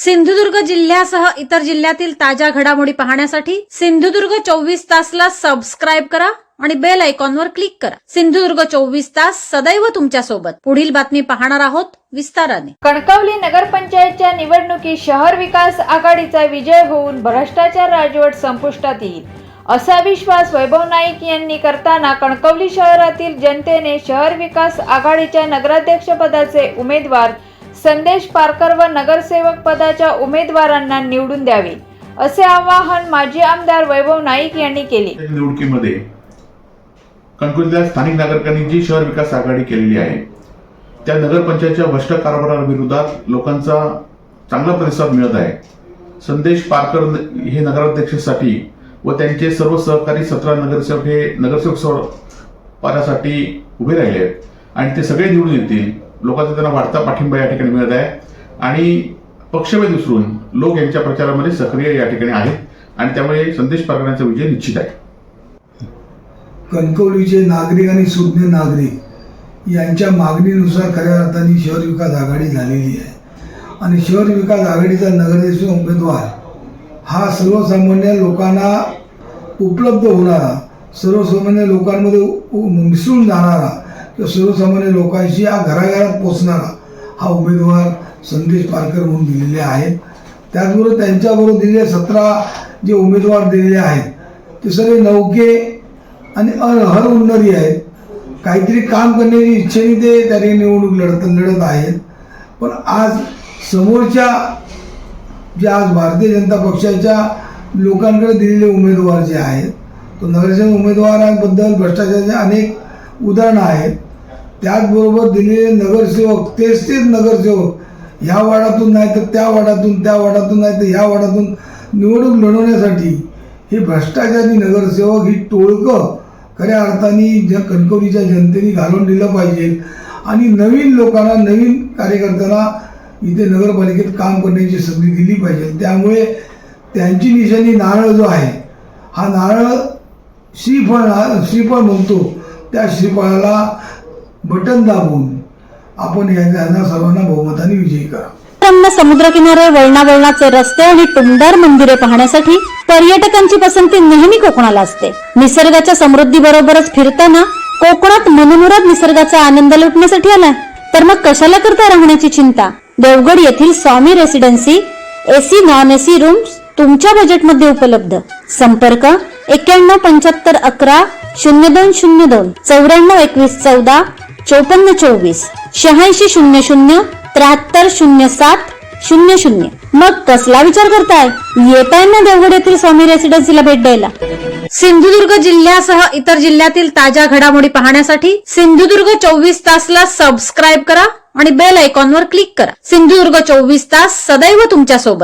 सिंधुदुर्ग जिल्ह्यासह इतर जिल्ह्यातील ताज्या घडामोडी पाहण्यासाठी सिंधुदुर्ग 24 तासला सबस्क्राइब करा आणि बेल आयकॉनवर क्लिक करा। सिंधुदुर्ग 24 तास सदैव तुमच्या सोबत। पुढील बातमी पाहणार आहोत विस्ताराने। कणकवली नगरपंचायतच्या निवडणुकीत शहर विकास आघाडीचा विजय होऊन भ्रष्टाचार राजवट संपुष्टात येईल असा विश्वास वैभव नाईक यांनी करताना कणकवली शहरातील जनतेने शहर विकास आघाडीच्या नगराध्यक्ष पदाचे उमेदवार संदेश पारकर व नगरसेवक पदाच्या उमेदवारांना निवडून द्यावे असे आवाहन माजी आमदार वैभव नाईक यांनी केले। निवडणुकीमध्ये कणकवलीच्या स्थानिक नागरिकांनी जी शहर विकास आघाडी केलेली आहे त्या नगरपंचायतच्या भ्रष्ट कारभाराविरोधात लोकांचा चांगला प्रतिसाद मिळत आहे। संदेश पारकर हे नगराध्यक्षासाठी व त्यांचे सर्व सहकारी 17 नगरसेवक हे नगरसेवक पदासाठी उभे राहिले आहेत आणि ते सगळे निवडून येतील। लोकांचा त्यांना वाढता पाठिंबा या ठिकाणी मिळत आहे आणि पक्षभेद विसरून लोक यांच्या प्रचारामध्ये सक्रिय या ठिकाणी आहेत आणि त्यामुळे संदेश पारकरांचा विजय निश्चित आहे। कणकवलीचे नागरिक आणि सुज्ञ नागरिक यांच्या मागणीनुसार खऱ्या अर्थाने शहर विकास आघाडी झालेली आहे आणि शहर विकास आघाडीचा नगराध्यक्ष उमेदवार हा सर्वसामान्य लोकांना उपलब्ध होणारा, सर्वसामान्य लोकांमध्ये मिसळून जाणारा किंवा सर्वसामान्य लोकांशी घराघरात पोचणारा हा उमेदवार संदेश पारकर म्हणून दिलेले आहेत। त्याचबरोबर त्यांच्याबरोबर दिलेले 17 जे उमेदवार दिलेले आहेत ते सगळे नौके आणि हर उन्नरी आहेत। काहीतरी काम करण्याची इच्छेने ते त्या ठिकाणी निवडणूक लढत आहेत। पण आज समोरच्या जे आज भारतीय जनता पक्षाच्या लोकांकडे दिलेले उमेदवार जे आहेत तो नगरसेवक उमेदवारांबद्दल भ्रष्टाचाराचे अनेक उदाहरणं आहेत। त्याचबरोबर दिलेले नगरसेवक तेच नगरसेवक ह्या वार्डातून नाही तर त्या वार्डातून, त्या वार्डातून नाही तर ह्या वार्डातून निवडणूक लढवण्यासाठी हे भ्रष्टाचारी नगरसेवक ही टोळकं खऱ्या अर्थाने कणकवलीच्या जनतेने घालून दिलं पाहिजे आणि नवीन लोकांना, नवीन कार्यकर्त्यांना इथे नगरपालिकेत काम करण्याची संधी दिली पाहिजे। त्यामुळे त्यांची निशाणी नारळ जो आहे हा नारळ श्रीफळ म्हणतो, त्या श्रीफळाला बटन दाबून आपण यांना सर्वांना बहुमताने विजयी करा। समुद्रकिनारे, वळणावळणाचे रस्ते आणि टुमदार मंदिरे पाहण्यासाठी पर्यटकांची पसंती नेहमी कोकणाला असते। निसर्गाच्या समृद्धी बरोबरच फिरताना कोकणात मनमुराद निसर्गाचा आनंद लुटण्यासाठी आलाय तर मग कशाला करता राहण्याची चिंता। देवगड येथील Swami residency AC non AC rooms तुमच्या बजेटमध्ये उपलब्ध। संपर्क 91 75 11 0202 94 21 14 54 24 86 00 73 07 00। मग कसला विचार करताय, येताय ना देवगड येथील स्वामी रेसिडेन्सीला भेट द्यायला। सिंधुदुर्ग जिल्ह्यासह इतर जिल्ह्यातील ताज्या घडामोडी पाहण्यासाठी सिंधुदुर्ग 24 तासला सबस्क्राइब करा आणि बेल आयकॉनवर क्लिक करा। सिंधुदुर्ग 24 तास सदैव तुमच्या सोबत।